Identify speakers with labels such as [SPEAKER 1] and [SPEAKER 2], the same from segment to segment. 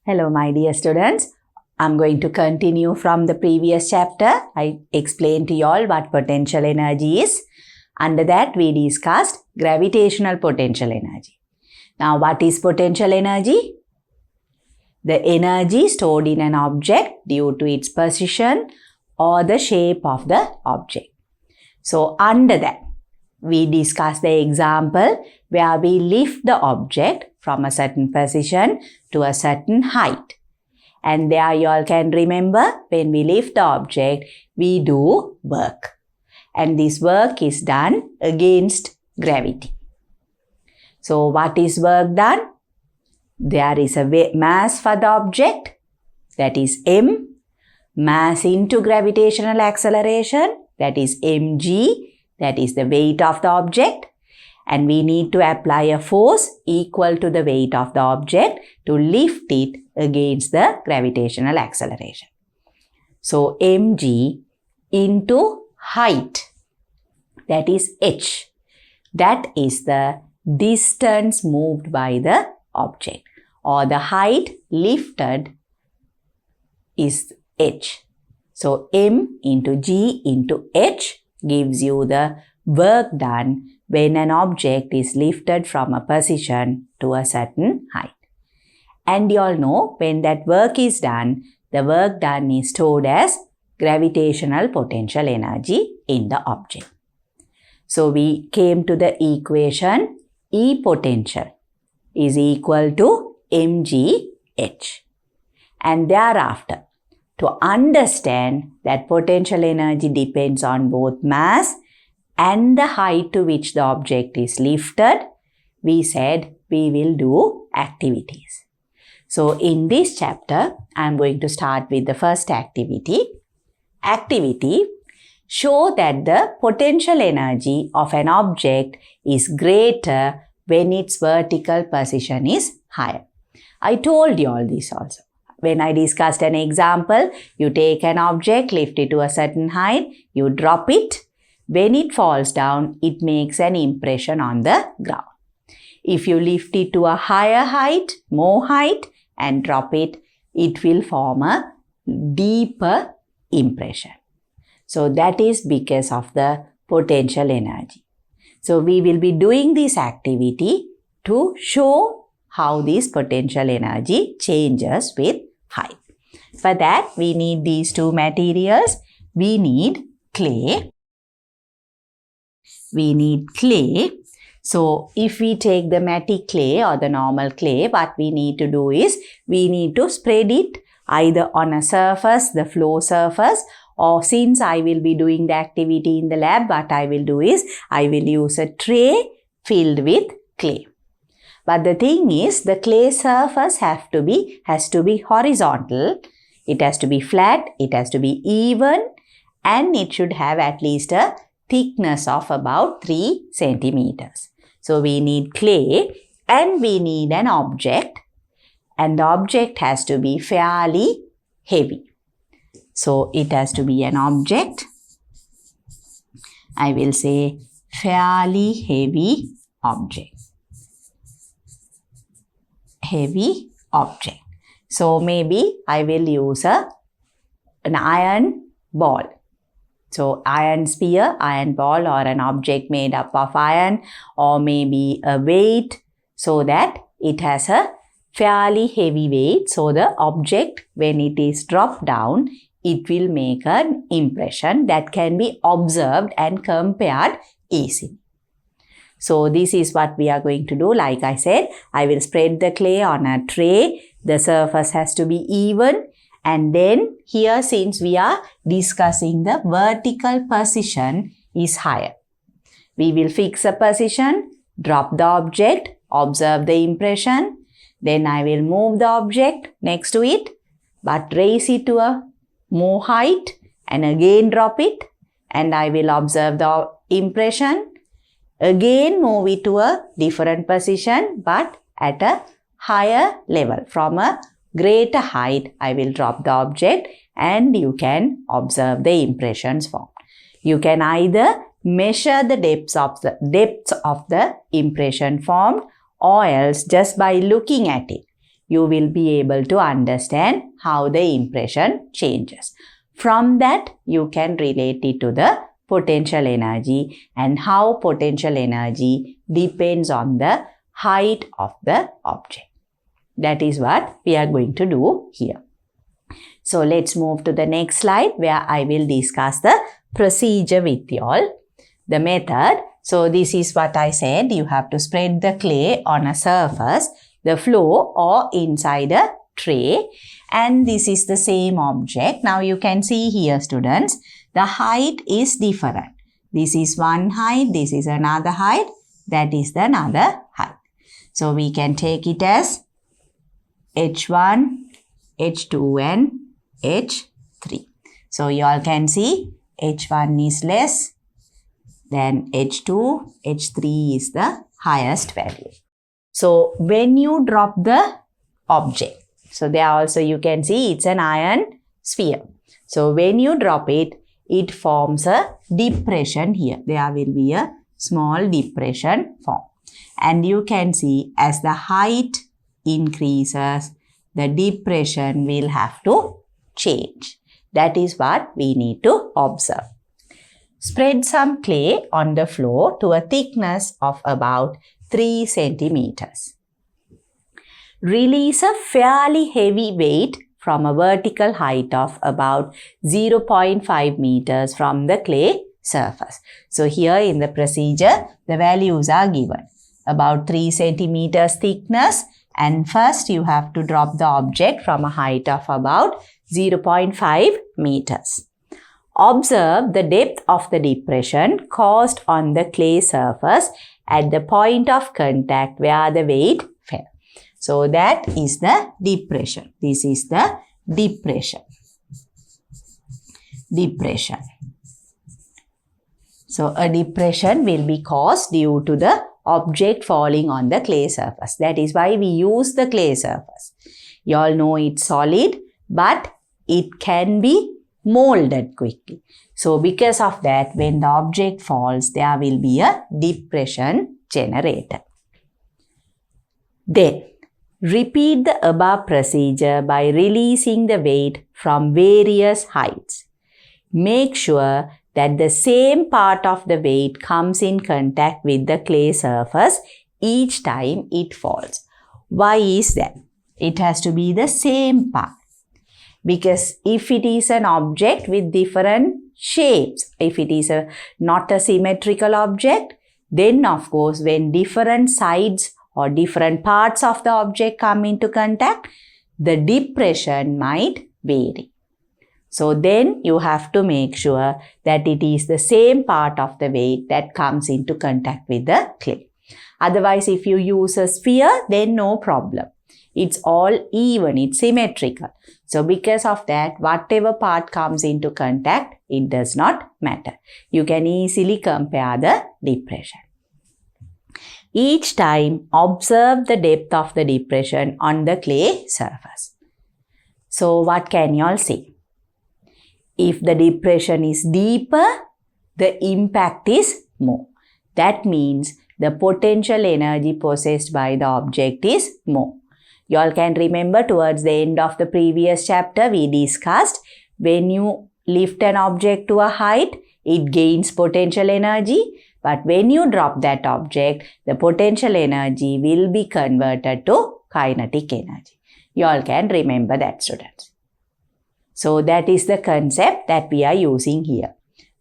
[SPEAKER 1] Hello, my dear students. I'm going to continue from the previous chapter. I explained to you all what potential energy is. Under that, we discussed gravitational potential energy. Now, what is potential energy? The energy stored in an object due to its position or the shape of the object. So, under that, we discussed the example where we lift the object from a certain position to a certain height. And there you all can remember, when we lift the object, we do work. And this work is done against gravity. So what is work done? There is a mass for the object, that is m, mass into gravitational acceleration, that is mg, that is the weight of the object. And we need to apply a force equal to the weight of the object to lift it against the gravitational acceleration. So, mg into height, that is h. That is the distance moved by the object, or the height lifted is h. So, m into g into h gives you the work done when an object is lifted from a position to a certain height. And you all know, when that work is done, the work done is stored as gravitational potential energy in the object. So we came to the equation E potential is equal to mgh. And thereafter, to understand that potential energy depends on both mass and the height to which the object is lifted, we said we will do activities. So in this chapter, I am going to start with the first activity. Activity: show that the potential energy of an object is greater when its vertical position is higher. I told you all this also. When I discussed an example, you take an object, lift it to a certain height, you drop it. When it falls down, it makes an impression on the ground. If you lift it to a higher height, more height, and drop it, it will form a deeper impression. So that is because of the potential energy. So we will be doing this activity to show how this potential energy changes with height. For that, we need these two materials. We need clay. So if we take the matic clay or the normal clay, what we need to do is we need to spread it either on a surface, the floor surface, or since I will be doing the activity in the lab, what I will do is I will use a tray filled with clay. But the thing is, the clay surface has to be horizontal. It has to be flat, it has to be even, and it should have at least a thickness of about 3 centimeters. So we need clay and we need an object, and the object has to be fairly heavy. So it has to be an object, I will say fairly heavy object. Heavy object. So maybe I will use an iron ball. So iron sphere, iron ball, or an object made up of iron, or maybe a weight, so that it has a fairly heavy weight. So the object, when it is dropped down, it will make an impression that can be observed and compared easily. So this is what we are going to do. Like I said, I will spread the clay on a tray. The surface has to be even. And then here, since we are discussing the vertical position is higher, we will fix a position, drop the object, observe the impression. Then I will move the object next to it, but raise it to a more height and again drop it. And I will observe the impression. Again move it to a different position, but at a higher level. From a greater height, I will drop the object and you can observe the impressions formed. You can either measure the depths of the impression formed, or else just by looking at it, you will be able to understand how the impression changes. From that, you can relate it to the potential energy and how potential energy depends on the height of the object. That is what we are going to do here. So let's move to the next slide where I will discuss the procedure with you all. The method. So this is what I said. You have to spread the clay on a surface, the floor or inside a tray. And this is the same object. Now you can see here, students, the height is different. This is one height. This is another height. That is the another height. So we can take it as H1, H2 and H3. So you all can see H1 is less than H2, H3 is the highest value. So when you drop the object, so there also you can see it's an iron sphere. So when you drop it, it forms a depression here. There will be a small depression form. And you can see as the height increases, the depression will have to change. That is what we need to observe. Spread some clay on the floor to a thickness of about 3 centimeters. Release a fairly heavy weight from a vertical height of about 0.5 meters from the clay surface. So here in the procedure, the values are given. About 3 centimeters thickness, and first you have to drop the object from a height of about 0.5 meters. Observe the depth of the depression caused on the clay surface at the point of contact where the weight fell. So that is the depression. This is the depression. Depression. So a depression will be caused due to the object falling on the clay surface. That is why we use the clay surface. You all know it's solid, but it can be molded quickly. So because of that, when the object falls, there will be a depression generated. Then, repeat the above procedure by releasing the weight from various heights. Make sure that the same part of the weight comes in contact with the clay surface each time it falls. Why is that? It has to be the same part. Because if it is an object with different shapes, if it is not a symmetrical object, then of course when different sides or different parts of the object come into contact, the depression might vary. So then you have to make sure that it is the same part of the weight that comes into contact with the clay. Otherwise, if you use a sphere, then no problem. It's all even, it's symmetrical. So because of that, whatever part comes into contact, it does not matter. You can easily compare the depression. Each time, observe the depth of the depression on the clay surface. So what can you all see? If the depression is deeper, the impact is more. That means the potential energy possessed by the object is more. You all can remember towards the end of the previous chapter, we discussed when you lift an object to a height, it gains potential energy. But when you drop that object, the potential energy will be converted to kinetic energy. You all can remember that, students. So that is the concept that we are using here.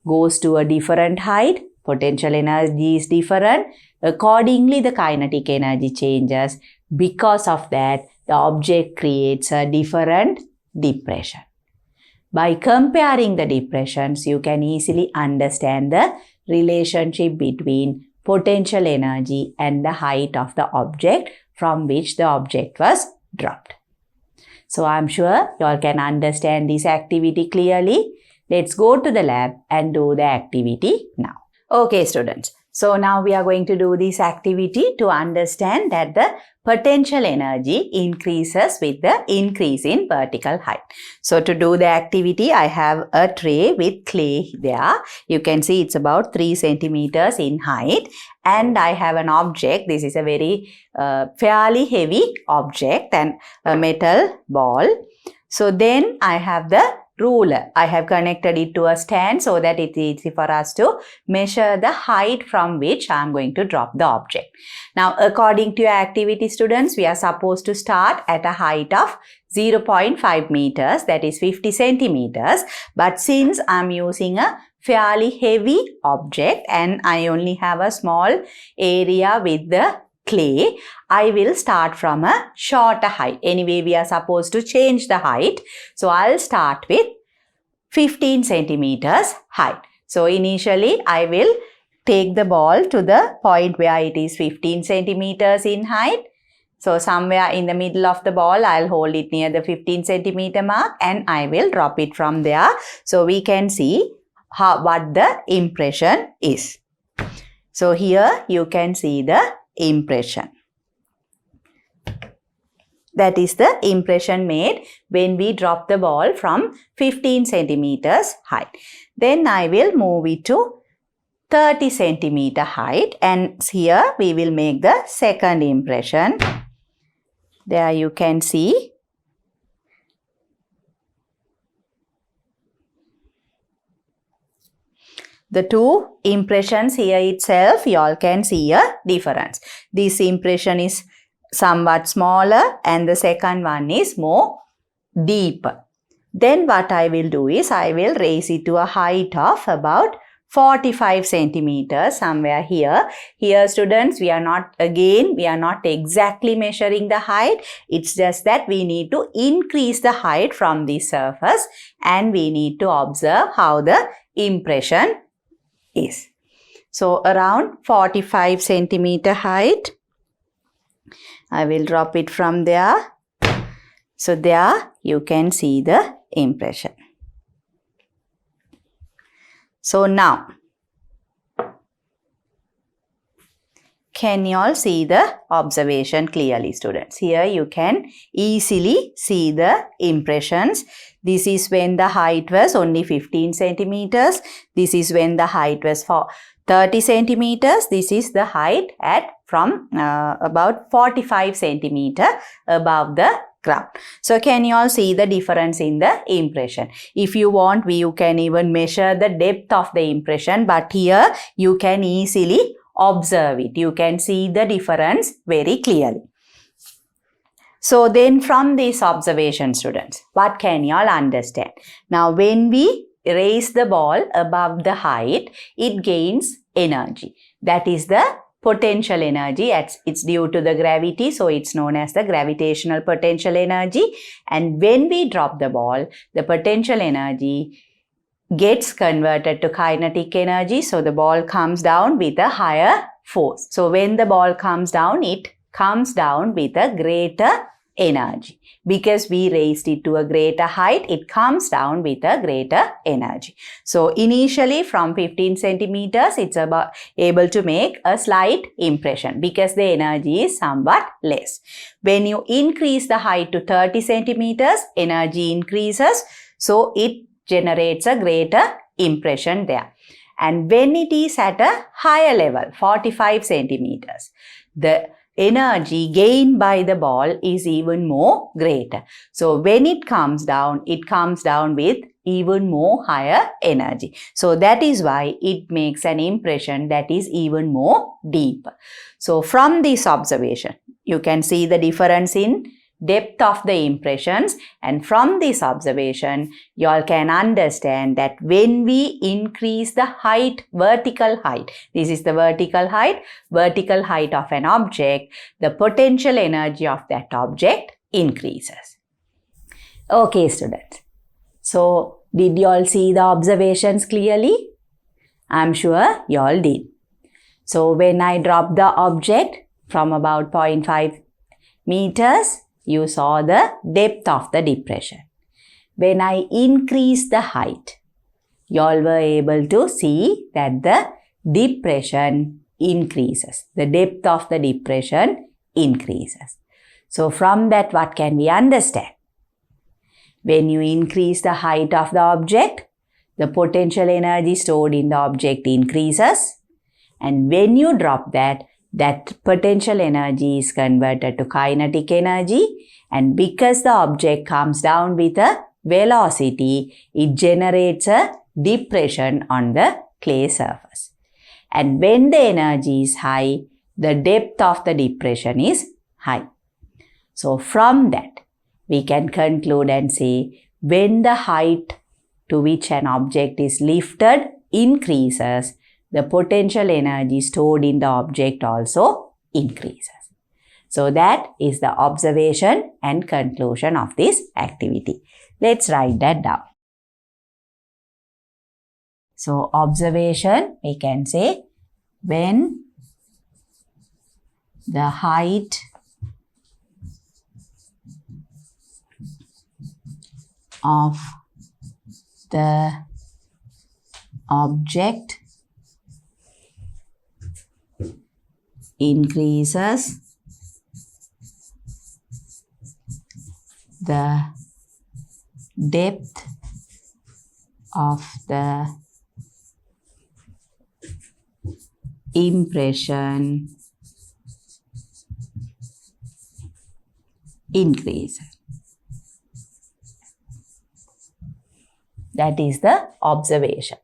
[SPEAKER 1] Goes to a different height, potential energy is different. Accordingly, the kinetic energy changes. Because of that, the object creates a different depression. By comparing the depressions, you can easily understand the relationship between potential energy and the height of the object from which the object was dropped. So I'm sure you all can understand this activity clearly. Let's go to the lab and do the activity now. Okay, students. So now we are going to do this activity to understand that the potential energy increases with the increase in vertical height. So to do the activity, I have a tray with clay there. You can see it's about 3 centimeters in height, and I have an object. This is a very fairly heavy object and a metal ball. So then I have the ruler. I have connected it to a stand so that it's easy for us to measure the height from which I am going to drop the object. Now, according to your activity, students, we are supposed to start at a height of 0.5 meters, that is 50 centimeters. But since I am using a fairly heavy object and I only have a small area with the clay, I will start from a shorter height. Anyway, we are supposed to change the height. So I'll start with 15 centimeters height. So initially, I will take the ball to the point where it is 15 centimeters in height. So somewhere in the middle of the ball, I'll hold it near the 15 centimeter mark and I will drop it from there. So we can see what the impression is. So here you can see the impression. That is the impression made when we drop the ball from 15 centimeters height. Then I will move it to 30 centimeter height, and here we will make the second impression. There you can see. The two impressions here itself, you all can see a difference. This impression is somewhat smaller and the second one is more deeper. Then what I will do is I will raise it to a height of about 45 centimeters somewhere here. Here students, we are not exactly measuring the height. It's just that we need to increase the height from the surface and we need to observe how the impression is. So around 45 centimeter height, I will drop it from there. So there you can see the impression. So now, can you all see the observation clearly, students? Here you can easily see the impressions. This is when the height was only 15 centimeters. This is when the height was 30 centimeters. This is the height from about 45 centimeter above the ground. So can you all see the difference in the impression? If you want, you can even measure the depth of the impression, but here you can easily observe it. You can see the difference very clearly. So then from this observation, students, what can you all understand? Now when we raise the ball above the height, it gains energy. That is the potential energy. It's due to the gravity, so it's known as the gravitational potential energy. And when we drop the ball, the potential energy gets converted to kinetic energy, so the ball comes down with a higher force. So when the ball comes down, it comes down with a greater energy. Because we raised it to a greater height, it comes down with a greater energy. So initially from 15 centimeters, it's able to make a slight impression because the energy is somewhat less. When you increase the height to 30 centimeters, energy increases, so it generates a greater impression there. And when it is at a higher level, 45 centimeters, the energy gained by the ball is even more greater. So when it comes down with even more higher energy. So that is why it makes an impression that is even more deep. So from this observation, you can see the difference in depth of the impressions, and from this observation you all can understand that when we increase the height, vertical height, this is the vertical height of an object, the potential energy of that object increases. Okay students, so did you all see the observations clearly? I'm sure you all did. So when I dropped the object from about 0.5 meters, you saw the depth of the depression. When I increased the height, you all were able to see that the depression increases. The depth of the depression increases. So from that, what can we understand? When you increase the height of the object, the potential energy stored in the object increases. And when you drop that potential energy is converted to kinetic energy. And because the object comes down with a velocity, it generates a depression on the clay surface. And when the energy is high, the depth of the depression is high. So from that, we can conclude and say when the height to which an object is lifted increases, the potential energy stored in the object also increases. So that is the observation and conclusion of this activity. Let's write that down. So observation, we can say when the height of the object increases, the depth of the impression increases. That is the observation.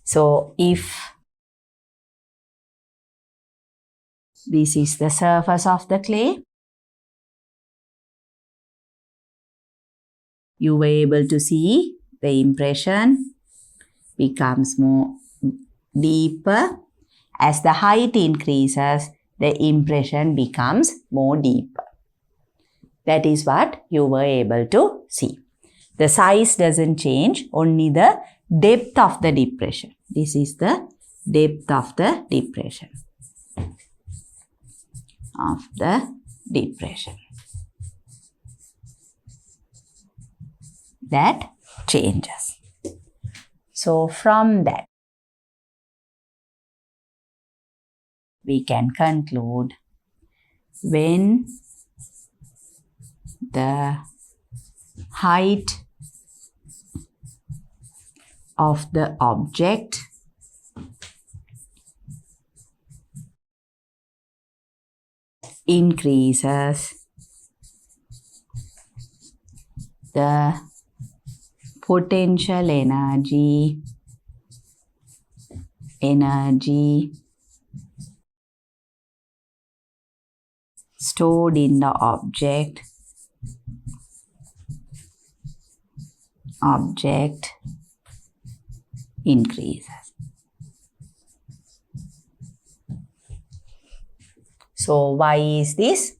[SPEAKER 1] So if this is the surface of the clay, you were able to see the impression becomes more deeper. As the height increases, the impression becomes more deeper. That is what you were able to see. The size doesn't change, only the depth of the depression. This is the depth of the depression. That changes. So from that, we can conclude when the height of the object increases, the potential energy stored in the object increases. So why is this?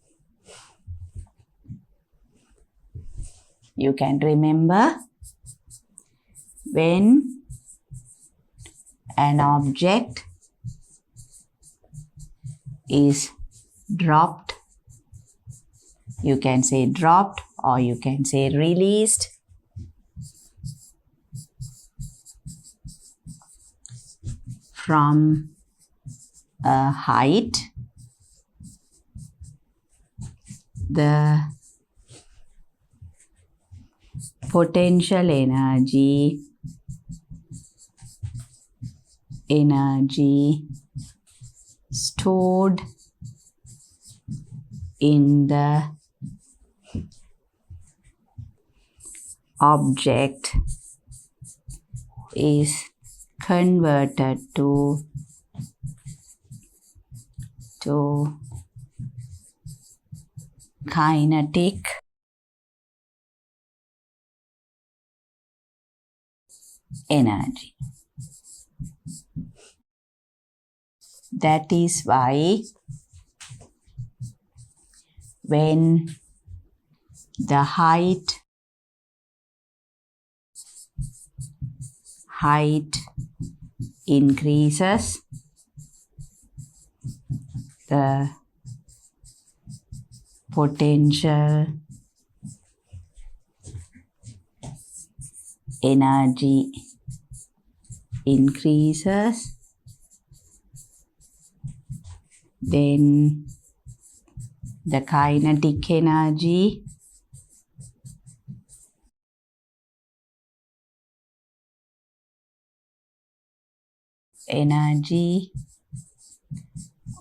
[SPEAKER 1] You can remember when an object is dropped, you can say dropped or you can say released, from a height, the potential energy stored in the object is converted to kinetic energy. That is why when the height increases, the potential energy increases then the kinetic energy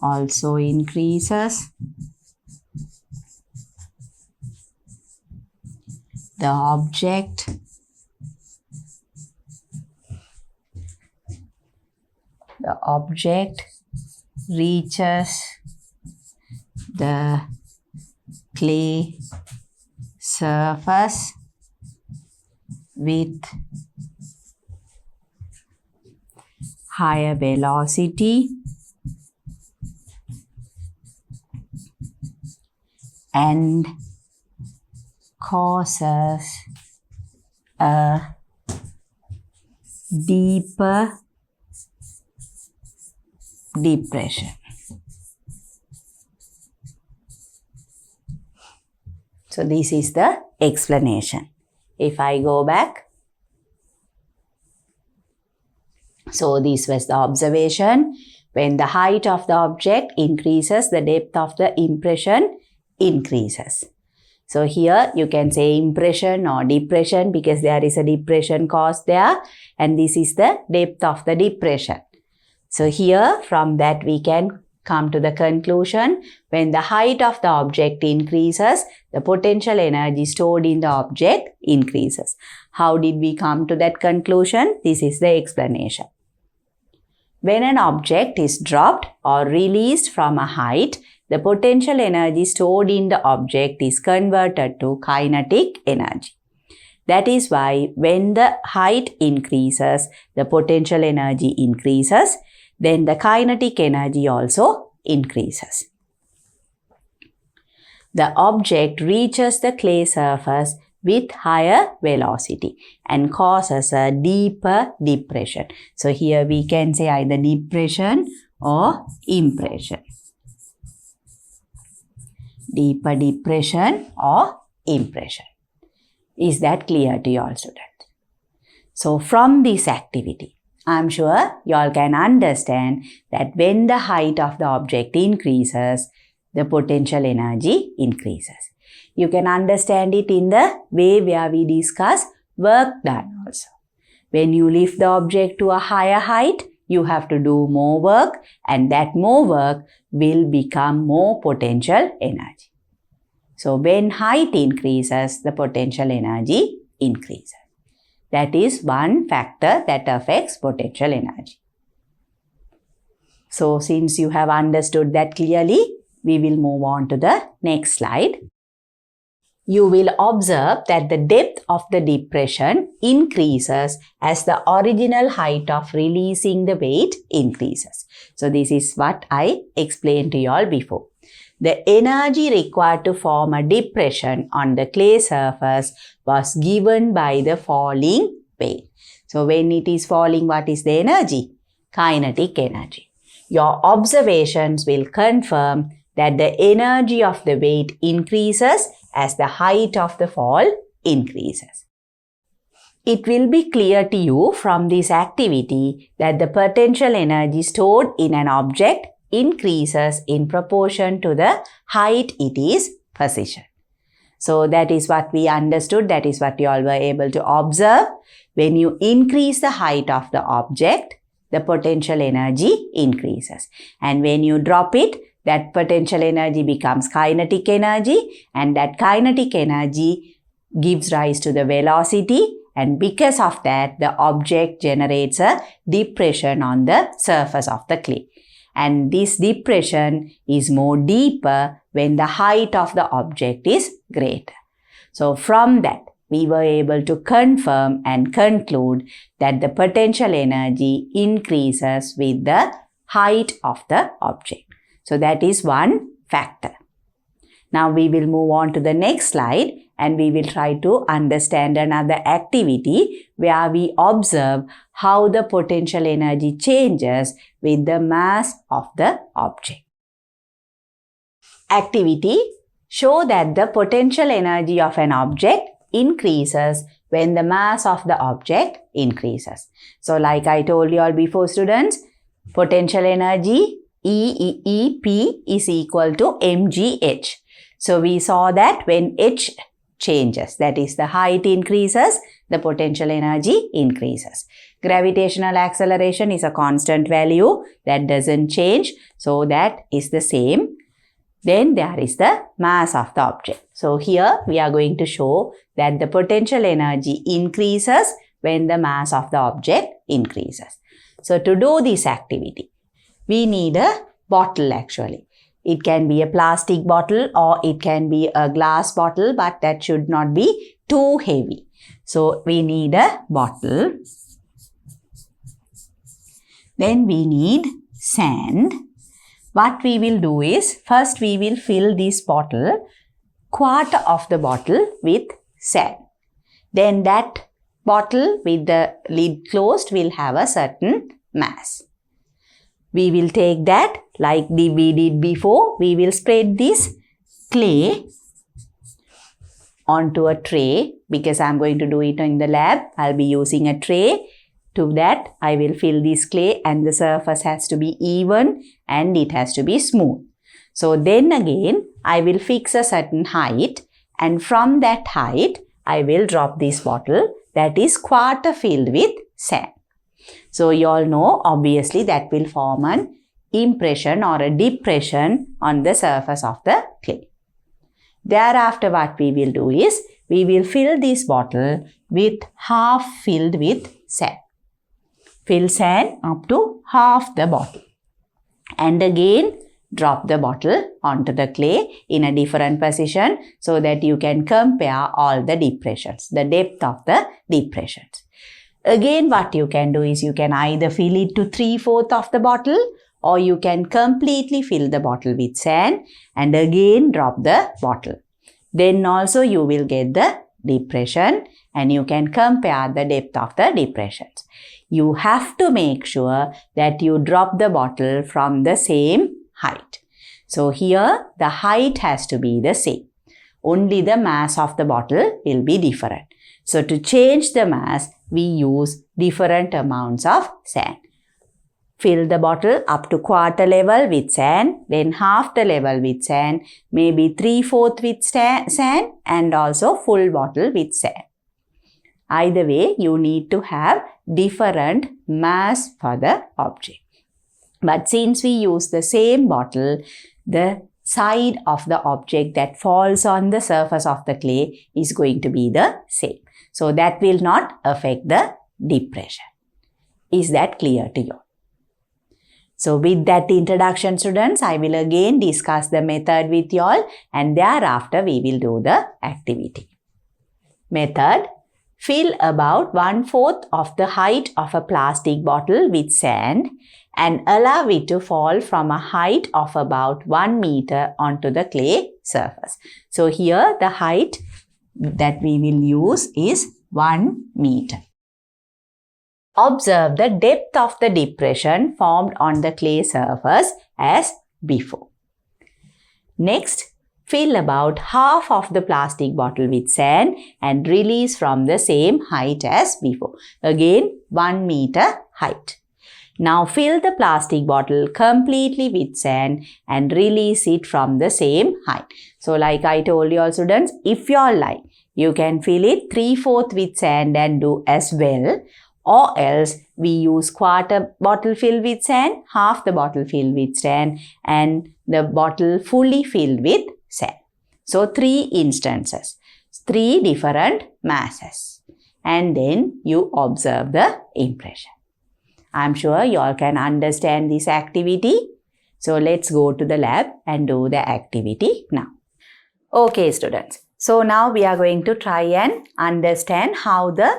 [SPEAKER 1] also increases. The object reaches the clay surface with higher velocity and causes a deeper depression. So this is the explanation. If I go back, so this was the observation. When the height of the object increases, the depth of the impression increases. So here you can say impression or depression because there is a depression caused there, and this is the depth of the depression. So here from that we can come to the conclusion, when the height of the object increases, the potential energy stored in the object increases. How did we come to that conclusion? This is the explanation. When an object is dropped or released from a height, the potential energy stored in the object is converted to kinetic energy. That is why when the height increases, the potential energy increases, then the kinetic energy also increases. The object reaches the clay surface with higher velocity and causes a deeper depression. So here we can say either depression or impression. Deeper depression or impression. Is that clear to you all students? So from this activity, I am sure you all can understand that when the height of the object increases, the potential energy increases. You can understand it in the way where we discuss work done also. When you lift the object to a higher height, you have to do more work, and that more work will become more potential energy. So when height increases, the potential energy increases. That is one factor that affects potential energy. So since you have understood that clearly, we will move on to the next slide. You will observe that the depth of the depression increases as the original height of releasing the weight increases. So this is what I explained to you all before. The energy required to form a depression on the clay surface was given by the falling weight. So when it is falling, what is the energy? Kinetic energy. Your observations will confirm that the energy of the weight increases as the height of the fall increases. It will be clear to you from this activity that the potential energy stored in an object increases in proportion to the height it is positioned. So that is what we understood, that is what you all were able to observe. When you increase the height of the object, the potential energy increases. And when you drop it, that potential energy becomes kinetic energy, and that kinetic energy gives rise to the velocity, and because of that, the object generates a depression on the surface of the clay. And this depression is more deeper when the height of the object is greater. So from that, we were able to confirm and conclude that the potential energy increases with the height of the object. So that is one factor. Now we will move on to the next slide, and we will try to understand another activity where we observe how the potential energy changes with the mass of the object. Activity: show that the potential energy of an object increases when the mass of the object increases. So like I told you all before, students, potential energy EP is equal to mgh. So we saw that when h changes, that is the height increases, the potential energy increases. Gravitational acceleration is a constant value that doesn't change, so that is the same. Then there is the mass of the object. So here we are going to show that the potential energy increases when the mass of the object increases. So to do this activity, we need a bottle actually. It can be a plastic bottle or it can be a glass bottle, but that should not be too heavy. So we need a bottle. Then we need sand. What we will do is, first we will fill this bottle, quarter of the bottle with sand. Then that bottle with the lid closed will have a certain mass. We will take that like we did before. We will spread this clay onto a tray because I am going to do it in the lab. I will be using a tray. To that, I will fill this clay and the surface has to be even and it has to be smooth. So then again, I will fix a certain height and from that height, I will drop this bottle that is quarter filled with sand. So you all know obviously that will form an impression or a depression on the surface of the clay. Thereafter what we will do is, we will fill this bottle with half filled with sand. Fill sand up to half the bottle. And again drop the bottle onto the clay in a different position so that you can compare all the depressions, the depth of the depressions. Again, what you can do is you can either fill it to 3/4 of the bottle or you can completely fill the bottle with sand and again drop the bottle. Then also you will get the depression and you can compare the depth of the depressions. You have to make sure that you drop the bottle from the same height. So here the height has to be the same. Only the mass of the bottle will be different. So to change the mass, we use different amounts of sand. Fill the bottle up to quarter level with sand, then half the level with sand, maybe 3/4 with sand and also full bottle with sand. Either way, you need to have different mass for the object. But since we use the same bottle, the side of the object that falls on the surface of the clay is going to be the same. So that will not affect the depression. Is that clear to you? So with that introduction, students, I will again discuss the method with you all and thereafter we will do the activity. Method: fill about 1/4 of the height of a plastic bottle with sand and allow it to fall from a height of about 1 meter onto the clay surface. So here the height that we will use is 1 meter. Observe the depth of the depression formed on the clay surface as before. Next, fill about half of the plastic bottle with sand and release from the same height as before. Again, 1 meter height. Now fill the plastic bottle completely with sand and release it from the same height. So like I told you all students, if you all like, you can fill it 3/4 with sand and do as well. Or else we use quarter bottle filled with sand, half the bottle filled with sand and the bottle fully filled with sand. So 3 instances, 3 different masses and then you observe the impression. I'm sure you all can understand this activity. So let's go to the lab and do the activity now. Okay students, so now we are going to try and understand how the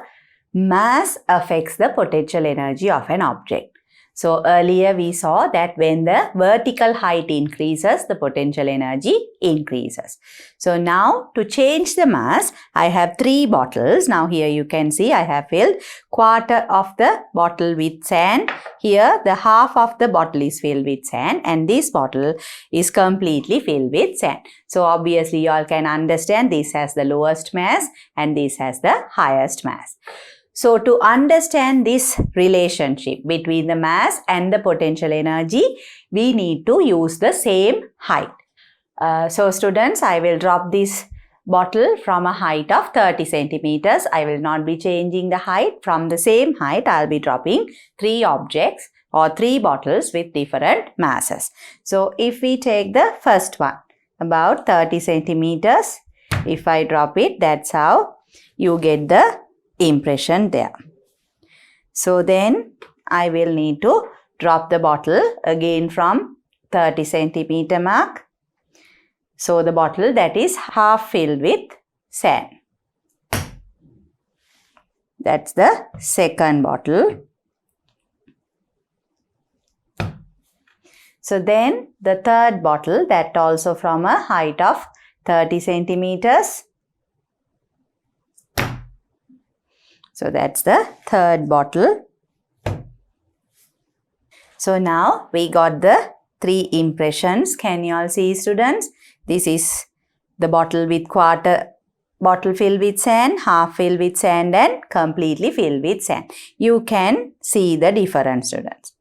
[SPEAKER 1] mass affects the potential energy of an object. So earlier we saw that when the vertical height increases, the potential energy increases. So now to change the mass, I have 3 bottles. Now here you can see I have filled quarter of the bottle with sand. Here the half of the bottle is filled with sand and this bottle is completely filled with sand. So obviously you all can understand this has the lowest mass and this has the highest mass. So to understand this relationship between the mass and the potential energy, we need to use the same height. So students, I will drop this bottle from a height of 30 centimeters. I will not be changing the height. From the same height, I'll be dropping 3 objects or 3 bottles with different masses. So if we take the first one, about 30 centimeters, if I drop it, that's how you get the impression there. So then I will need to drop the bottle again from 30 centimeter mark. So the bottle that is half filled with sand. That's the second bottle. So then the third bottle, that also from a height of 30 centimeters. So that's the third bottle. So now we got the 3 impressions. Can you all see, students? This is the bottle with quarter bottle filled with sand, half filled with sand and completely filled with sand. You can see the difference, students.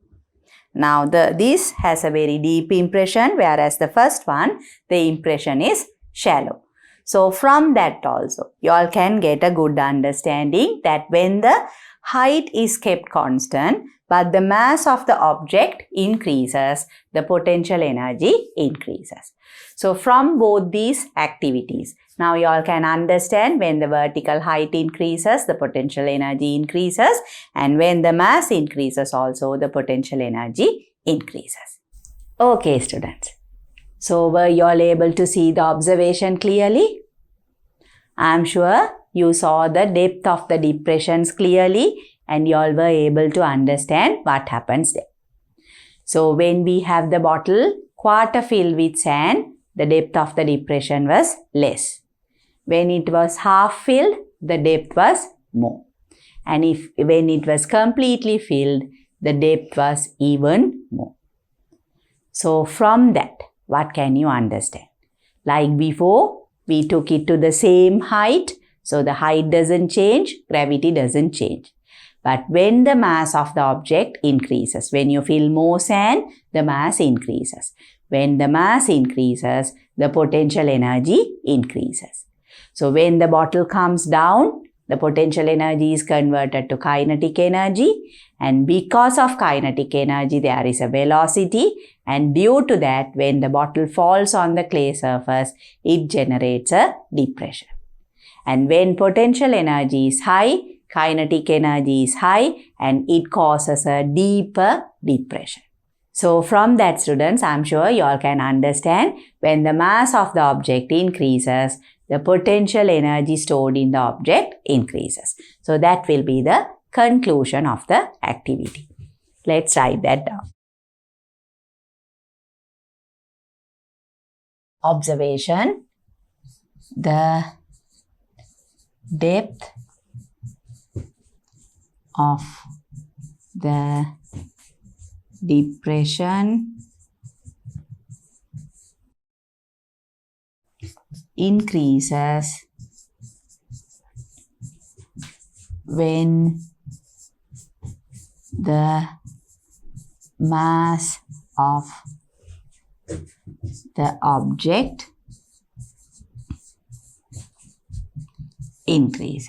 [SPEAKER 1] Now this has a very deep impression, whereas the first one, the impression is shallow. So from that also, you all can get a good understanding that when the height is kept constant, but the mass of the object increases, the potential energy increases. So from both these activities, now you all can understand when the vertical height increases, the potential energy increases, and when the mass increases also, the potential energy increases. Okay, students. So were you all able to see the observation clearly? I am sure you saw the depth of the depressions clearly and you all were able to understand what happens there. So when we have the bottle quarter filled with sand, the depth of the depression was less. When it was half filled, the depth was more. And when it was completely filled, the depth was even more. So from that, what can you understand? Like before, we took it to the same height. So the height doesn't change, gravity doesn't change. But when the mass of the object increases, when you fill more sand, the mass increases. When the mass increases, the potential energy increases. So when the bottle comes down, the potential energy is converted to kinetic energy, and because of kinetic energy, there is a velocity, and due to that, when the bottle falls on the clay surface, it generates a depression. And when potential energy is high, kinetic energy is high, and it causes a deeper depression. So from that, students, I'm sure you all can understand when the mass of the object increases, the potential energy stored in the object increases. So that will be the conclusion of the activity. Let's write that down. Observation: the depth of the depression increases when the mass of the object increases.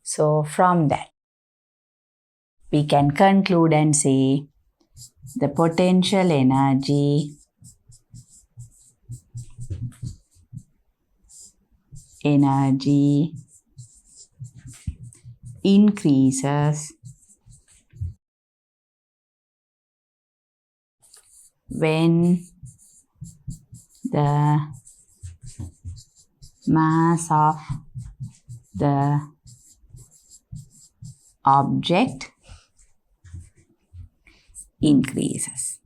[SPEAKER 1] So from that, we can conclude and say the potential energy increases when the mass of the object increases.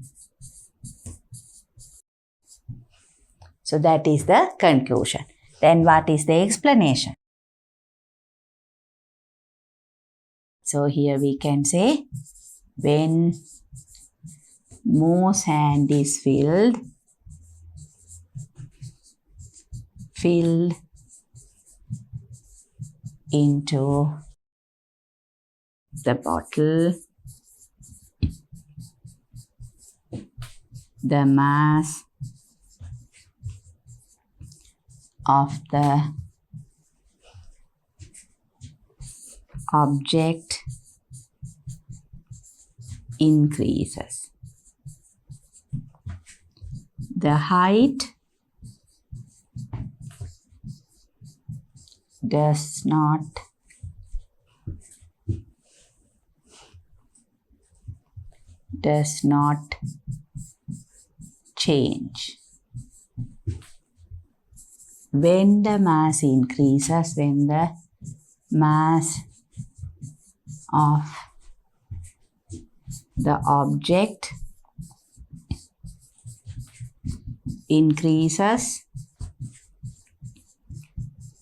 [SPEAKER 1] So that is the conclusion. Then what is the explanation? So here we can say when more sand is filled into the bottle, the mass of the object increases. The height does not change. When the mass increases, when the mass of the object increases,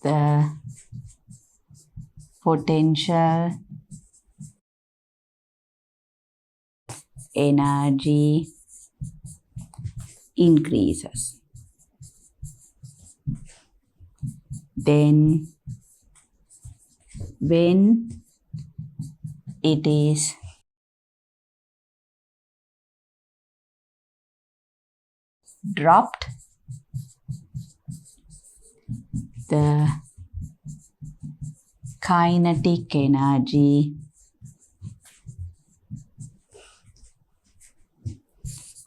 [SPEAKER 1] the potential energy increases. Then, when it is dropped, the kinetic energy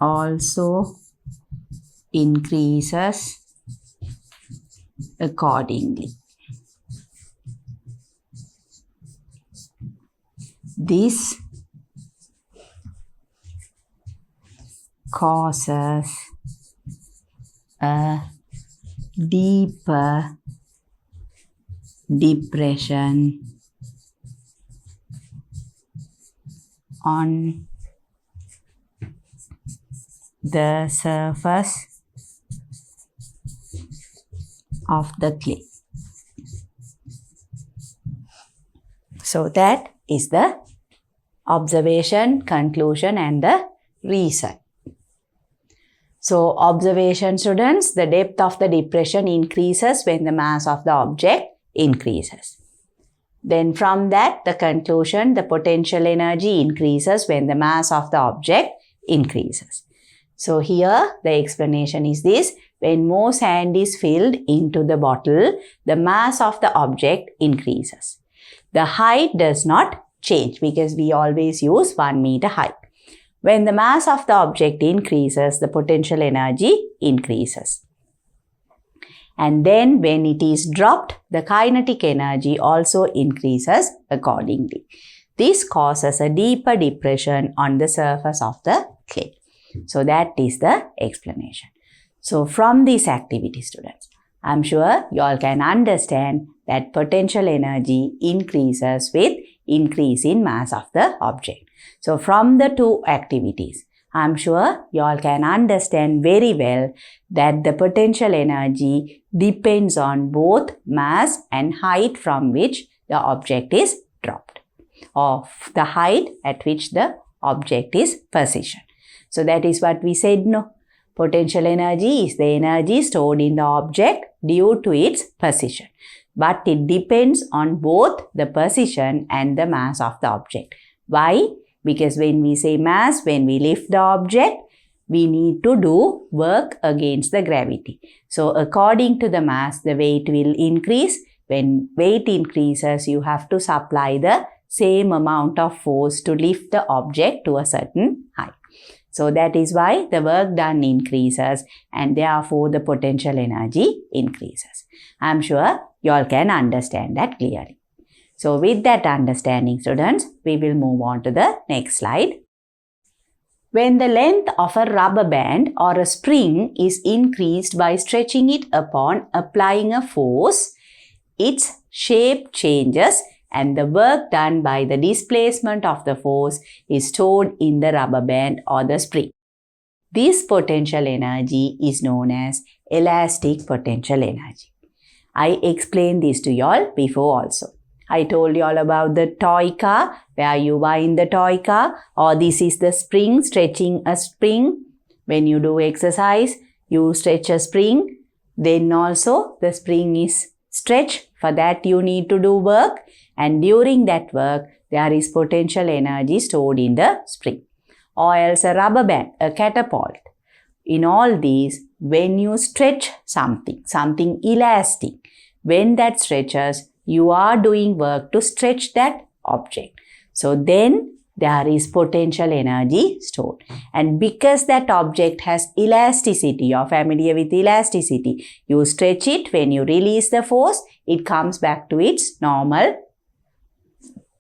[SPEAKER 1] also increases accordingly. This causes a deeper depression on the surface of the clay. So that is the observation, conclusion and the reason. So observation, students, the depth of the depression increases when the mass of the object increases. Then from that, the conclusion, the potential energy increases when the mass of the object increases. So here the explanation is this: when more sand is filled into the bottle, the mass of the object increases. The height does not change because we always use 1 meter height. When the mass of the object increases, the potential energy increases. And then when it is dropped, the kinetic energy also increases accordingly. This causes a deeper depression on the surface of the clay. So that is the explanation. So from this activity, students, I'm sure you all can understand that potential energy increases with increase in mass of the object. So from the two activities, I'm sure you all can understand very well that the potential energy depends on both mass and height from which the object is dropped, or the height at which the object is positioned. So that is what we said, no? Potential energy is the energy stored in the object due to its position. But it depends on both the position and the mass of the object. Why? Because when we say mass, when we lift the object, we need to do work against the gravity. So according to the mass, the weight will increase. When weight increases, you have to supply the same amount of force to lift the object to a certain height. So that is why the work done increases and therefore the potential energy increases. I am sure you all can understand that clearly. So with that understanding, students, we will move on to the next slide. When the length of a rubber band or a spring is increased by stretching it upon applying a force, its shape changes and the work done by the displacement of the force is stored in the rubber band or the spring. This potential energy is known as elastic potential energy. I explained this to you all before also. I told you all about the toy car, where you wind the toy car, or this is the spring, stretching a spring. When you do exercise, you stretch a spring. Then also the spring is stretched For that you need to do work, and during that work there is potential energy stored in the spring. Or else a rubber band, a catapult. In all these, when you stretch something elastic, when that stretches, you are doing work to stretch that object. So then there is potential energy stored. And because that object has elasticity, you are familiar with elasticity, you stretch it, when you release the force, it comes back to its normal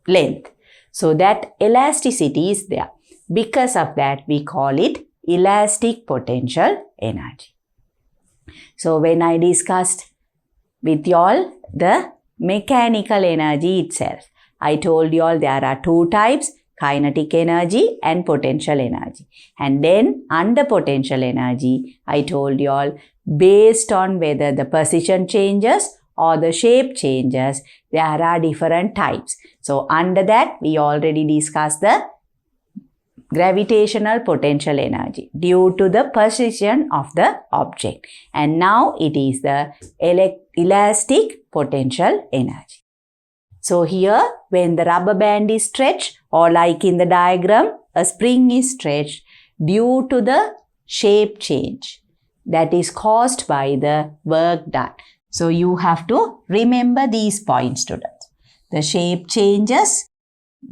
[SPEAKER 1] length. So that elasticity is there. Because of that, we call it elastic potential energy. So when I discussed with you all the mechanical energy itself, I told you all there are two types, kinetic energy and potential energy. And then under potential energy, I told you all based on whether the position changes or the shape changes, there are different types. So under that, we already discussed the gravitational potential energy due to the position of the object. And now it is the elastic potential energy. So here, when the rubber band is stretched, or like in the diagram, a spring is stretched due to the shape change that is caused by the work done. So you have to remember these points, students. The shape changes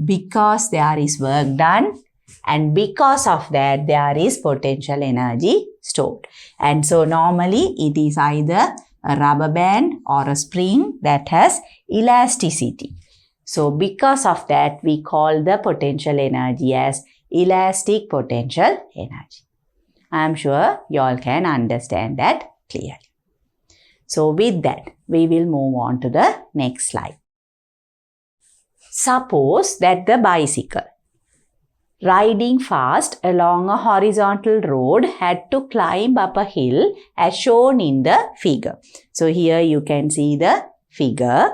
[SPEAKER 1] because there is work done, and because of that there is potential energy stored. And so normally it is either a rubber band or a spring that has elasticity. So because of that we call the potential energy as elastic potential energy. I am sure you all can understand that clearly. So with that we will move on to the next slide. Suppose that the bicycle riding fast along a horizontal road had to climb up a hill as shown in the figure. So here you can see the figure.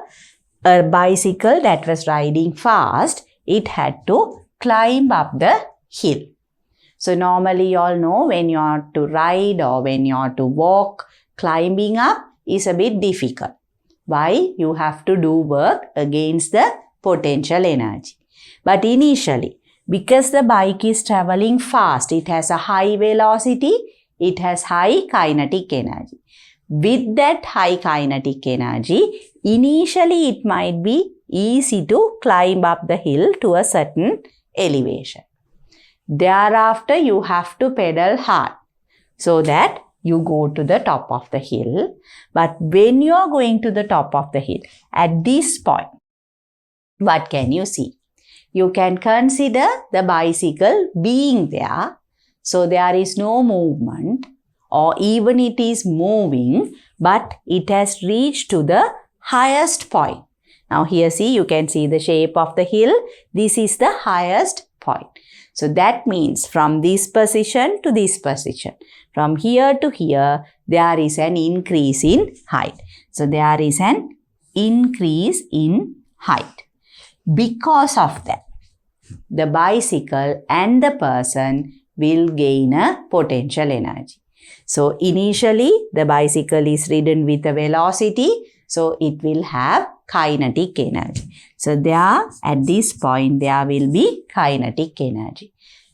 [SPEAKER 1] A bicycle that was riding fast, it had to climb up the hill. So normally you all know when you are to ride or when you are to walk, climbing up is a bit difficult. Why? You have to do work against the potential energy. But initially, because the bike is traveling fast, it has a high velocity, it has high kinetic energy. With that high kinetic energy, initially it might be easy to climb up the hill to a certain elevation. Thereafter, you have to pedal hard so that you go to the top of the hill. But when you are going to the top of the hill, at this point, what can you see? You can consider the bicycle being there, so there is no movement, or even it is moving, but it has reached to the highest point. Now here see, you can see the shape of the hill. This is the highest point. So that means from this position to this position, from here to here, there is an increase in height. So there is an increase in height. Because of that, the bicycle and the person will gain a potential energy. So initially the bicycle is ridden with a velocity, so it will have kinetic energy. So there at this point there will be kinetic energy.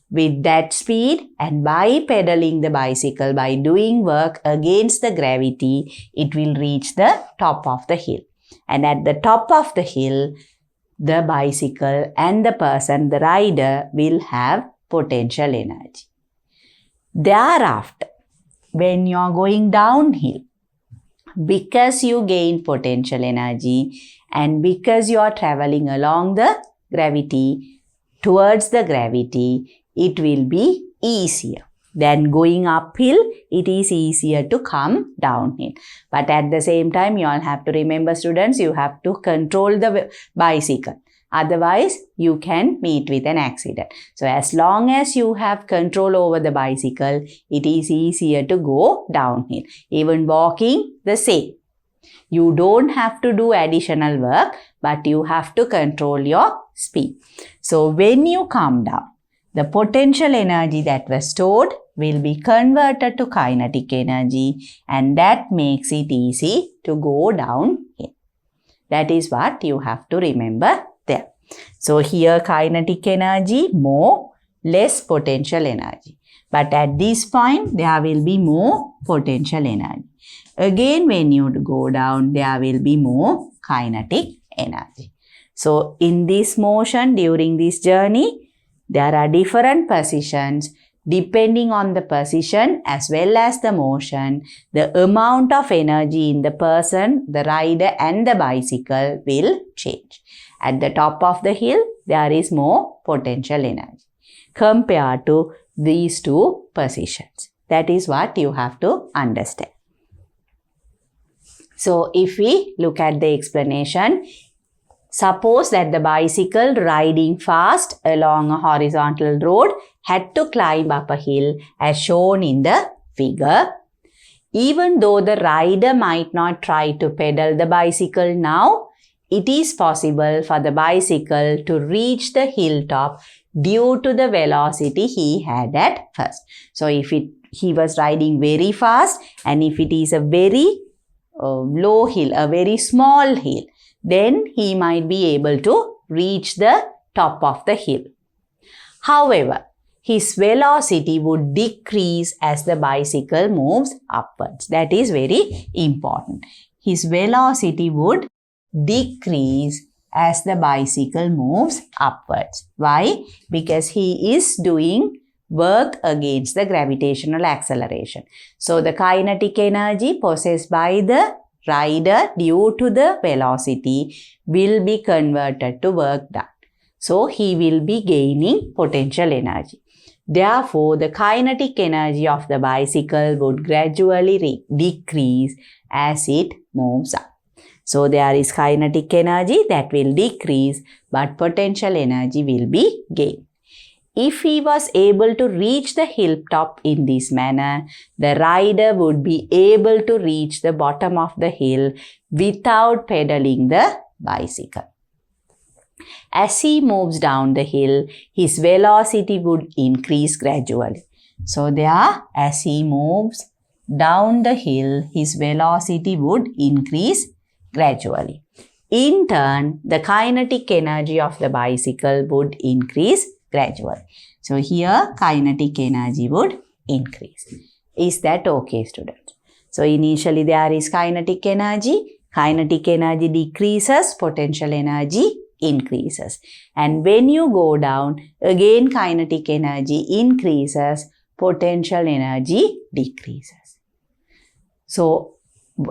[SPEAKER 1] With that speed and by pedaling the bicycle, by doing work against the gravity, it will reach the top of the hill. And at the top of the hill, the bicycle and the person, the rider, will have potential energy. Thereafter, when you are going downhill, because you gain potential energy and because you are traveling along the gravity, towards the gravity, it will be easier. Then going uphill, it is easier to come downhill. But at the same time, you all have to remember, students, you have to control the bicycle. Otherwise, you can meet with an accident. So as long as you have control over the bicycle, it is easier to go downhill. Even walking, the same. You don't have to do additional work, but you have to control your speed. So when you come down, the potential energy that was stored will be converted to kinetic energy, and that makes it easy to go downhill. That is what you have to remember there. So here kinetic energy more, less potential energy. But at this point there will be more potential energy. Again when you go down there will be more kinetic energy. So in this motion during this journey there are different positions. Depending on the position as well as the motion, the amount of energy in the person, the rider and the bicycle will change. At the top of the hill, there is more potential energy compared to these two positions. That is what you have to understand. So if we look at the explanation, suppose that the bicycle riding fast along a horizontal road had to climb up a hill as shown in the figure. Even though the rider might not try to pedal the bicycle now, it is possible for the bicycle to reach the hilltop due to the velocity he had at first. So if he was riding very fast and if it is a very low hill, a very small hill, then he might be able to reach the top of the hill. However, his velocity would decrease as the bicycle moves upwards. That is very important. His velocity would decrease as the bicycle moves upwards. Why? Because he is doing work against the gravitational acceleration. So the kinetic energy possessed by the rider due to the velocity will be converted to work done. So he will be gaining potential energy. Therefore, the kinetic energy of the bicycle would gradually decrease as it moves up. So there is kinetic energy that will decrease, but potential energy will be gained. If he was able to reach the hilltop in this manner, the rider would be able to reach the bottom of the hill without pedaling the bicycle. As he moves down the hill, his velocity would increase gradually. So there, as he moves down the hill, his velocity would increase gradually. In turn, the kinetic energy of the bicycle would increase gradually. So here, kinetic energy would increase. Is that okay, students? So initially there is kinetic energy. Kinetic energy decreases, potential energy increases. And when you go down, again kinetic energy increases, potential energy decreases. So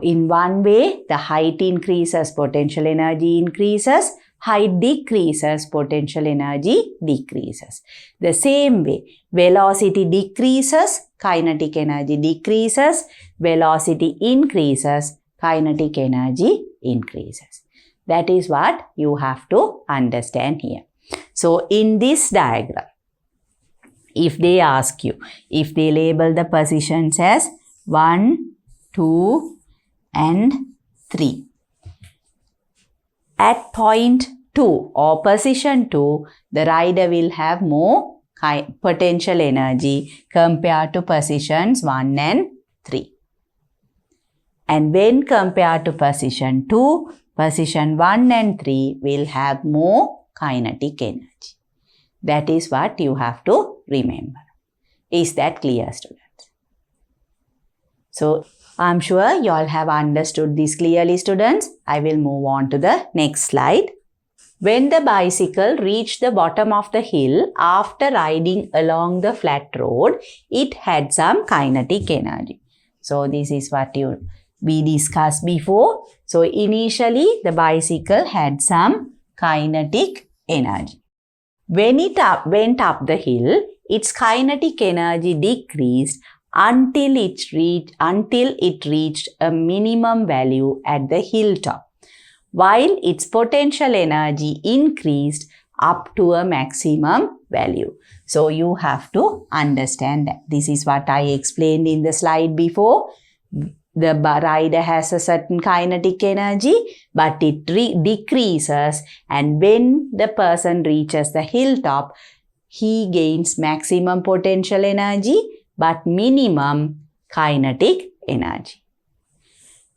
[SPEAKER 1] in one way, the height increases, potential energy increases. Height decreases, potential energy decreases. The same way, velocity decreases, kinetic energy decreases. Velocity increases, kinetic energy increases. That is what you have to understand here. So in this diagram, if they ask you, if they label the positions as 1, 2 and 3. At point 2 or position 2, the rider will have more potential energy compared to positions 1 and 3. And when compared to position 2, position 1 and 3 will have more kinetic energy. That is what you have to remember. Is that clear, students? So, I'm sure you all have understood this clearly, students. I will move on to the next slide. When the bicycle reached the bottom of the hill after riding along the flat road, it had some kinetic energy. So, this is what we discussed before. So, initially the bicycle had some kinetic energy. When it went up the hill, its kinetic energy decreased until it reached a minimum value at the hilltop, while its potential energy increased up to a maximum value. So you have to understand that. This is what I explained in the slide before. The rider has a certain kinetic energy, but it decreases, and when the person reaches the hilltop, he gains maximum potential energy but minimum kinetic energy.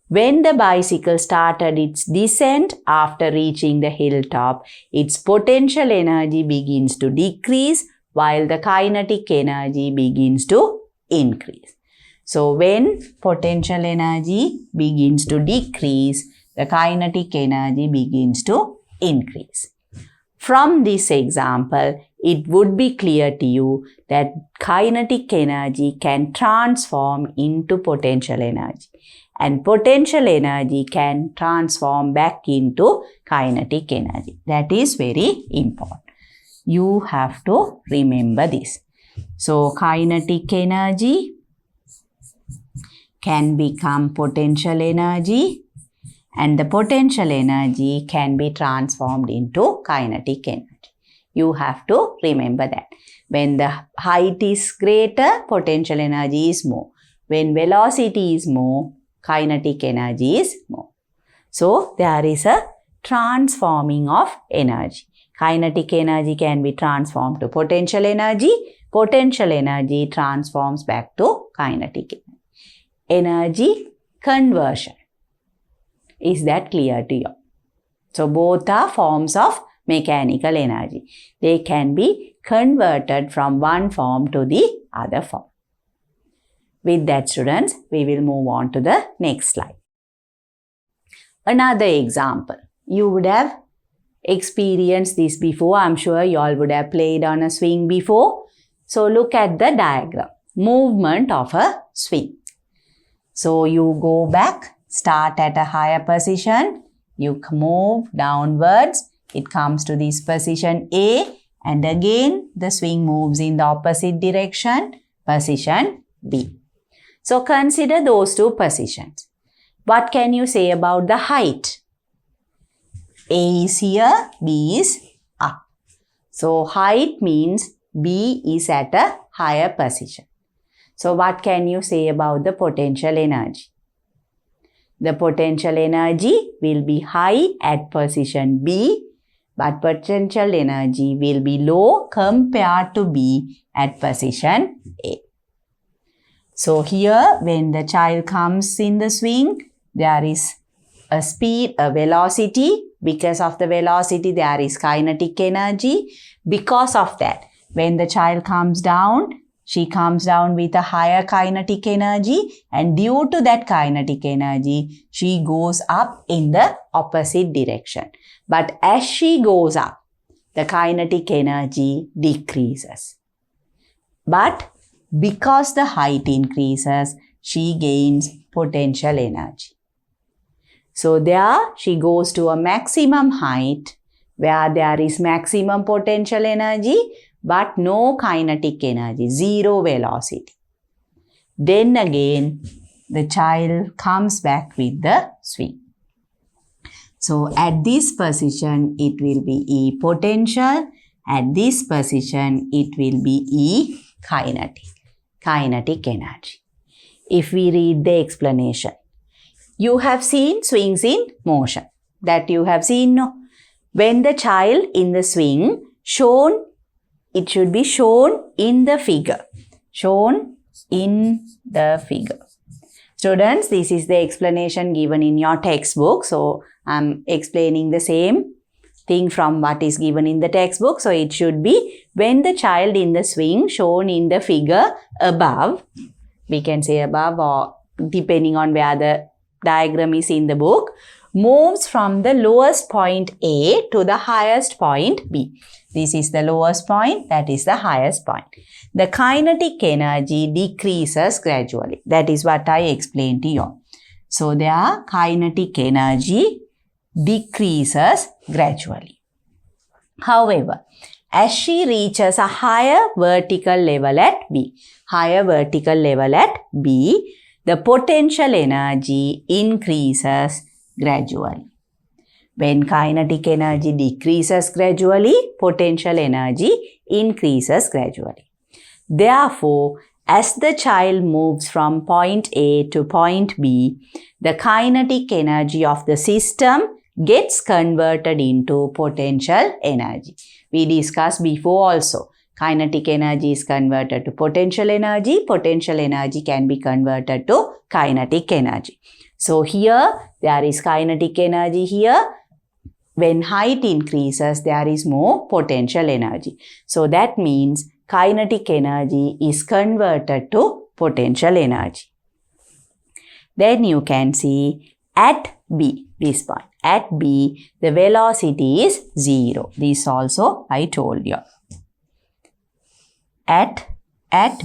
[SPEAKER 1] When the bicycle started its descent after reaching the hilltop, its potential energy begins to decrease while the kinetic energy begins to increase. So when potential energy begins to decrease, the kinetic energy begins to increase. From this example, it would be clear to you that kinetic energy can transform into potential energy, and potential energy can transform back into kinetic energy. That is very important. You have to remember this. So, kinetic energy can become potential energy, and the potential energy can be transformed into kinetic energy. You have to remember that. When the height is greater, potential energy is more. When velocity is more, kinetic energy is more. So, there is a transforming of energy. Kinetic energy can be transformed to potential energy. Potential energy transforms back to kinetic energy. Energy conversion. Is that clear to you? So, both are forms of mechanical energy. They can be converted from one form to the other form. With that, students, we will move on to the next slide. Another example. You would have experienced this before. I'm sure you all would have played on a swing before. So, look at the diagram. Movement of a swing. So, you go back, start at a higher position. You move downwards. It comes to this position A, and again the swing moves in the opposite direction, position B. So consider those two positions. What can you say about the height? A is here, B is up. So height means B is at a higher position. So what can you say about the potential energy? The potential energy will be high at position B, but potential energy will be low compared to B at position A. So here, when the child comes in the swing, there is a speed, a velocity. Because of the velocity, there is kinetic energy. Because of that, when the child comes down, she comes down with a higher kinetic energy, and due to that kinetic energy, she goes up in the opposite direction. But as she goes up, the kinetic energy decreases. But because the height increases, she gains potential energy. So there she goes to a maximum height where there is maximum potential energy but no kinetic energy, zero velocity. Then again, the child comes back with the swing. So at this position, it will be E potential. At this position, it will be E kinetic energy. If we read the explanation, you have seen swings in motion. That you have seen, no? When the child in the swing shown, it should be shown in the figure. Shown in the figure. Students, this is the explanation given in your textbook. So, I'm explaining the same thing from what is given in the textbook. So, it should be when the child in the swing shown in the figure above, we can say above or depending on where the diagram is in the book, moves from the lowest point A to the highest point B. This is the lowest point, that is the highest point. The kinetic energy decreases gradually. That is what I explained to you. So, their kinetic energy decreases gradually. However, as she reaches a higher vertical level at B, the potential energy increases gradually. When kinetic energy decreases gradually, potential energy increases gradually. Therefore, as the child moves from point A to point B, the kinetic energy of the system gets converted into potential energy. We discussed before also. Kinetic energy is converted to potential energy. Potential energy can be converted to kinetic energy. So here there is kinetic energy here. When height increases, there is more potential energy. So that means kinetic energy is converted to potential energy. Then you can see at B, this point. At B, the velocity is 0. This also I told you. At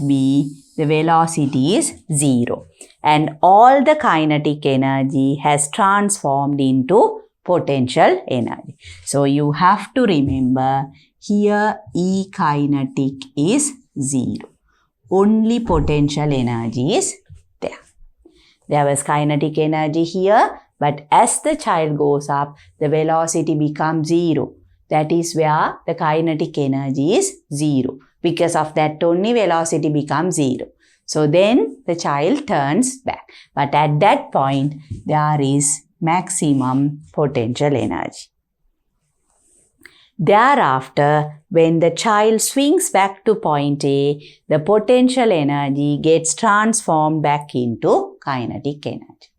[SPEAKER 1] B, the velocity is 0. And all the kinetic energy has transformed into potential energy. So you have to remember here E kinetic is 0. Only potential energy is there. There was kinetic energy here, but as the child goes up, the velocity becomes 0. That is where the kinetic energy is 0. Because of that only velocity becomes 0. So then the child turns back. But at that point, there is maximum potential energy. Thereafter, when the child swings back to point A, the potential energy gets transformed back into kinetic energy.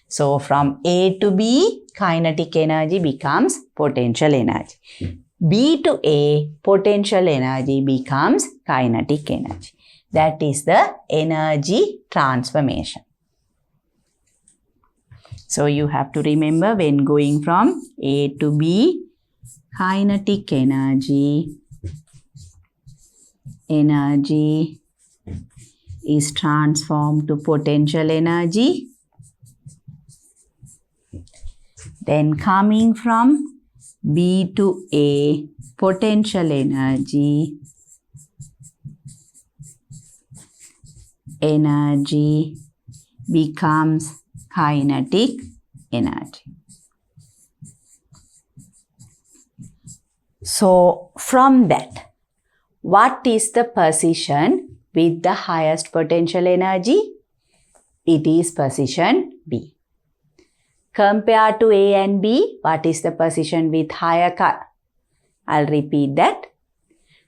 [SPEAKER 1] So from A to B, kinetic energy becomes potential energy. B to A, potential energy becomes kinetic energy. That is the energy transformation. So you have to remember when going from A to B, kinetic energy is transformed to potential energy. Then coming from B to A, potential energy becomes kinetic energy. So from that, what is the position with the highest potential energy? It is position B. Compared to A and B, what is the position with higher current? I'll repeat that.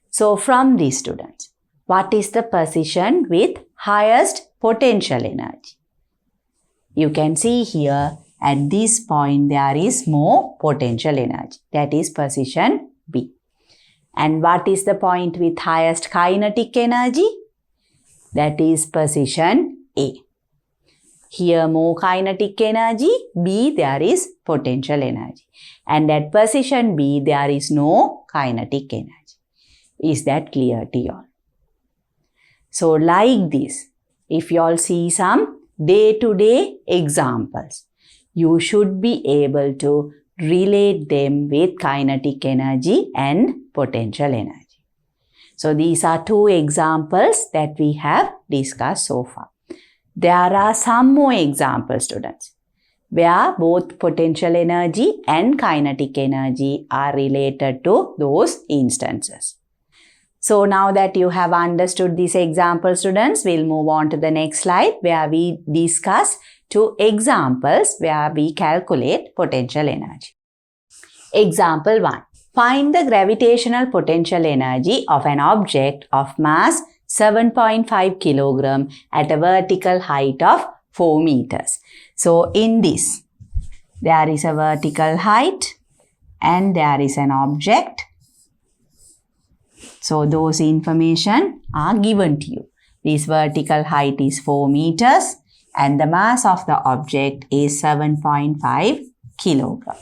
[SPEAKER 1] So from these students, what is the position with highest potential energy? You can see here at this point there is more potential energy. That is position B. And what is the point with highest kinetic energy? That is position A. Here more kinetic energy, B there is potential energy. And at position B there is no kinetic energy. Is that clear to you all? So like this, if you all see some day-to-day examples, you should be able to relate them with kinetic energy and potential energy. So these are two examples that we have discussed so far. There are some more examples, students, where both potential energy and kinetic energy are related to those instances. So now that you have understood this example, students, we'll move on to the next slide where we discuss two examples where we calculate potential energy. Example 1. Find the gravitational potential energy of an object of mass 7.5 kilogram at a vertical height of 4 meters. So in this, there is a vertical height and there is an object. So those information are given to you. This vertical height is 4 meters and the mass of the object is 7.5 kilogram.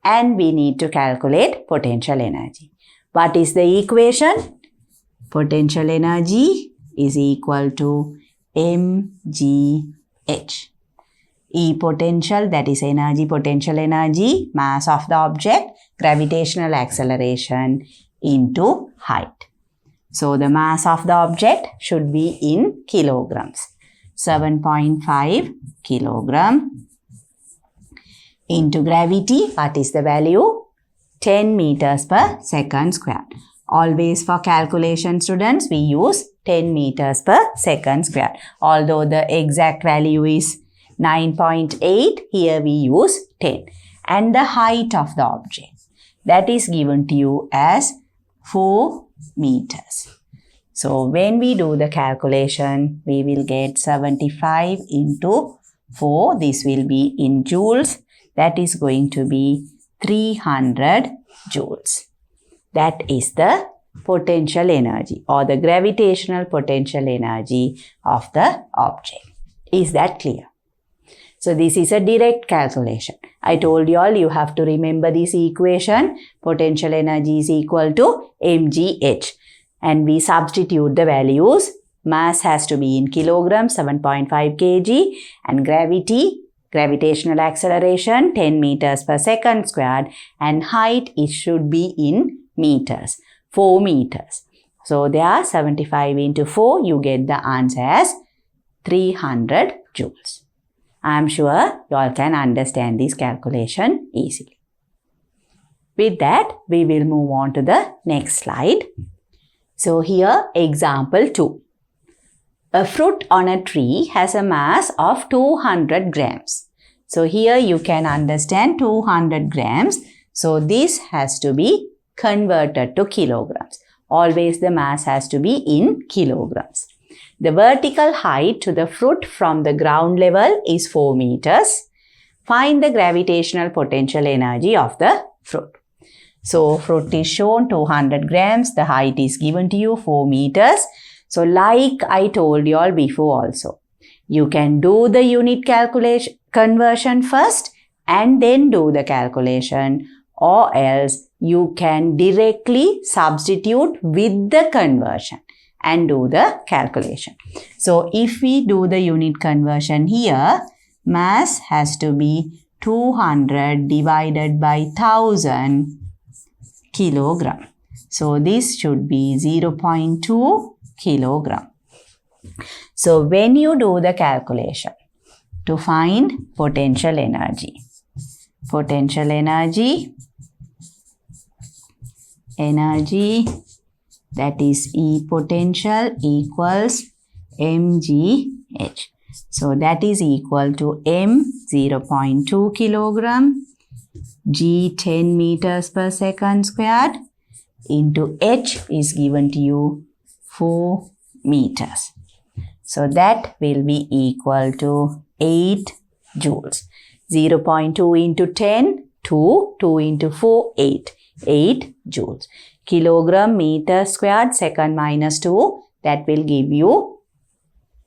[SPEAKER 1] And we need to calculate potential energy. What is the equation? Potential energy is equal to mgh. E potential, that is energy, potential energy, mass of the object, gravitational acceleration into height. So the mass of the object should be in kilograms. 7.5 kilogram into gravity. What is the value? 10 meters per second squared. Always for calculation, students, we use 10 meters per second squared. Although the exact value is 9.8, here we use 10. And the height of the object, that is given to you as 4 meters. So when we do the calculation, we will get 75 into 4, this will be in joules. That is going to be 300 joules. That is the potential energy or the gravitational potential energy of the object. Is that clear? So this is a direct calculation. I told you all you have to remember this equation. Potential energy is equal to mgh. And we substitute the values. Mass has to be in kilograms, 7.5 kg, and gravitational acceleration, 10 meters per second squared, and height, it should be in meters, 4 meters. So there, 75 into 4, you get the answer as 300 joules. I am sure you all can understand this calculation easily. With that, we will move on to the next slide. So here, example 2. A fruit on a tree has a mass of 200 grams. So here you can understand 200 grams. So this has to be converted to kilograms. Always the mass has to be in kilograms. The vertical height to the fruit from the ground level is 4 meters. Find the gravitational potential energy of the fruit. So fruit is shown 200 grams. The height is given to you 4 meters. So like I told you all before also, you can do the unit calculation conversion first and then do the calculation, or else you can directly substitute with the conversion and do the calculation. So if we do the unit conversion here, mass has to be 200 divided by 1000 kilogram. So this should be 0.2 kilogram. So when you do the calculation to find potential energy that is E potential equals mgh. So that is equal to m 0.2 kilogram, g 10 meters per second squared into h is given to you 4 meters. So that will be equal to 8 joules. 0.2 into 10, 2, 2 into 4, 8 joules. Kilogram meter squared, second minus 2, that will give you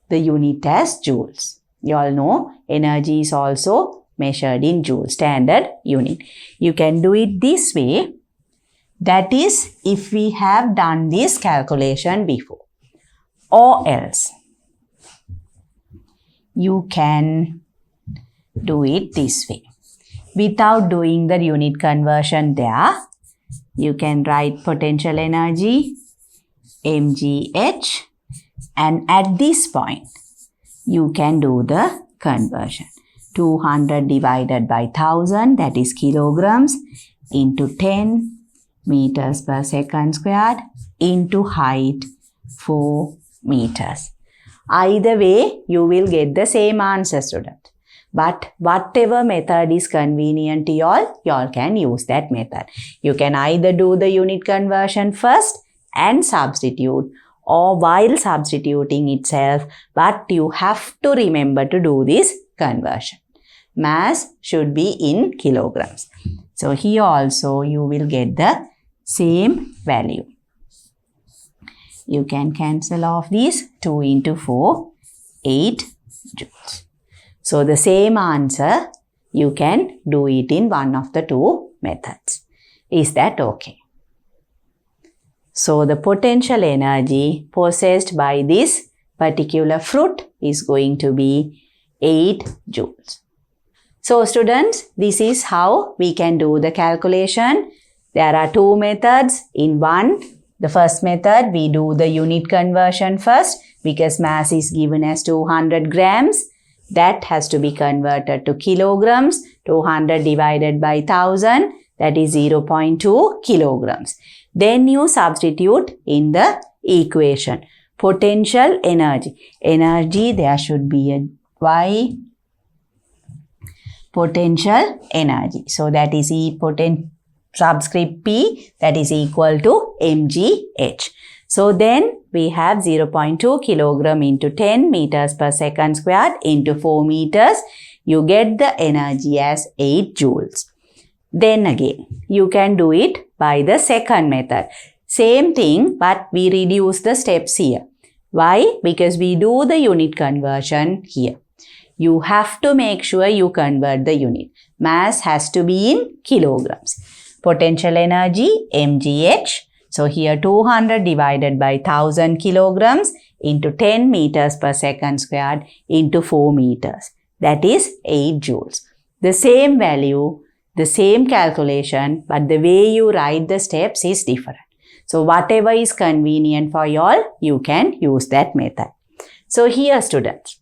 [SPEAKER 1] the unit as joules. You all know energy is also measured in joules, standard unit. You can do it this way. That is if we have done this calculation before. Or else you can do it this way. Without doing the unit conversion there, you can write potential energy mgh, and at this point you can do the conversion. 200 divided by 1000, that is kilograms, into 10 meters per second squared into height 4 meters. Either way, you will get the same answer, student. But whatever method is convenient to y'all can use that method. You can either do the unit conversion first and substitute, or while substituting itself, but you have to remember to do this conversion. Mass should be in kilograms. So here also you will get the same value. You can cancel off these 2 into 4, 8 joules. So the same answer, you can do it in one of the two methods. Is that okay? So the potential energy possessed by this particular fruit is going to be 8 joules. So students, this is how we can do the calculation. There are two methods. In one, the first method, we do the unit conversion first because mass is given as 200 grams. That has to be converted to kilograms. 200 divided by 1000, that is 0.2 kilograms. Then you substitute in the equation. Potential energy. Energy, there should be a Y. Potential energy. So that is E subscript P, that is equal to mgh. So then we have 0.2 kilogram into 10 meters per second squared into 4 meters. You get the energy as 8 joules. Then again, you can do it by the second method. Same thing, but we reduce the steps here. Why? Because we do the unit conversion here. You have to make sure you convert the unit. Mass has to be in kilograms. Potential energy, mgh. So here 200 divided by 1000 kilograms into 10 meters per second squared into 4 meters. That is 8 joules. The same value, the same calculation, but the way you write the steps is different. So whatever is convenient for you all, you can use that method. So here students,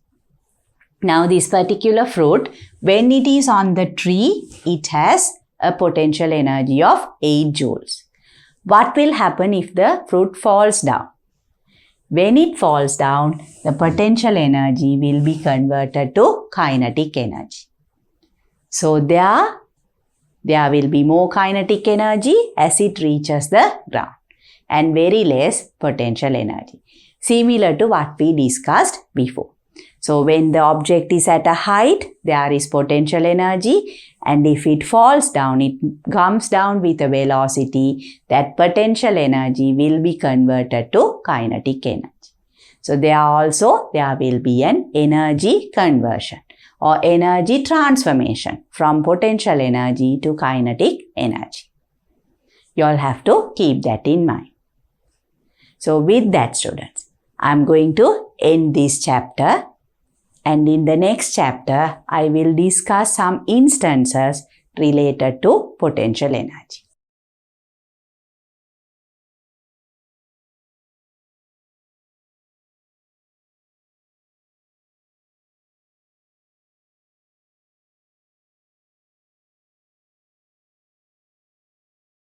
[SPEAKER 1] now this particular fruit, when it is on the tree, it has a potential energy of 8 joules. What will happen if the fruit falls down? When it falls down, the potential energy will be converted to kinetic energy. So there will be more kinetic energy as it reaches the ground and very less potential energy, similar to what we discussed before. So when the object is at a height, there is potential energy, and if it falls down, it comes down with a velocity, that potential energy will be converted to kinetic energy. So there will be an energy conversion or energy transformation from potential energy to kinetic energy. You all have to keep that in mind. So with that students, I am going to end this chapter, and in the next chapter, I will discuss some instances related to potential energy.